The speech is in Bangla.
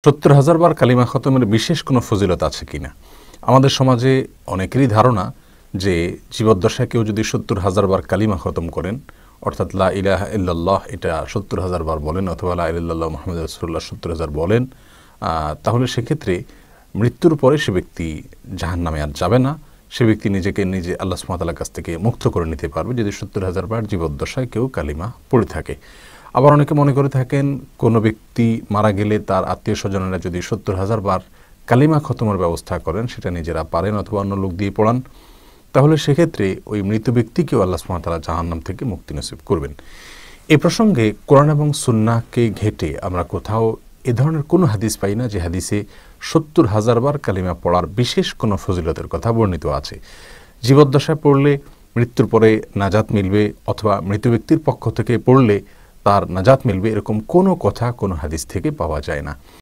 ৭০,০০০ বার কালিমা খতমের বিশেষ কোনো ফজিলত আছে কিনা। আমাদের সমাজে অনেকেরই ধারণা যে জীবদ্দশায় কেউ যদি ৭০,০০০ বার কালিমা খতম করেন, অর্থাৎ লা ইলাহা ইল্লাল্লাহ এটা ৭০,০০০ বার বলেন, অথবা লা ইলাহা ইল্লাল্লাহ মুহাম্মাদুর রাসূলুল্লাহ ৭০,০০০ বলেন, তাহলে সেক্ষেত্রে মৃত্যুর পরে সে ব্যক্তি জাহান্নামে আর যাবে না। সে ব্যক্তি নিজেকে নিজে আল্লাহ সুবহানাহু ওয়া তাআলার কাছ থেকে মুক্ত করে নিতে পারবে যদি ৭০,০০০ বার জীবদ্দশায় কেউ কালিমা পড়ে থাকে। আবার অনেকে মনে করে থাকেন কোনো ব্যক্তি মারা গেলে তার আত্মীয় স্বজনেরা যদি ৭০,০০০ বার কালিমা খতমের ব্যবস্থা করেন, সেটা নিজেরা পারেন অথবা অন্য লোক দিয়ে পড়ান, তাহলে সেক্ষেত্রে ওই মৃত ব্যক্তিকেও আল্লাহ সুবহানাহু ওয়া তাআলা জাহান্নাম থেকে মুক্তি নসিব করবেন। এ প্রসঙ্গে কোরআন এবং সুন্নাহকে ঘেঁটে আমরা কোথাও এ ধরনের কোনো হাদিস পাই না যে হাদিসে ৭০,০০০ বার কালিমা পড়ার বিশেষ কোনো ফজিলতের কথা বর্ণিত আছে। জীবদ্দশায় পড়লে মৃত্যুর পরে নাজাত মিলবে, অথবা মৃত ব্যক্তির পক্ষ থেকে পড়লে তার নাজাত মিলবে, এরকম কোনো কথা কোনো হাদিস থেকে পাওয়া যায় না।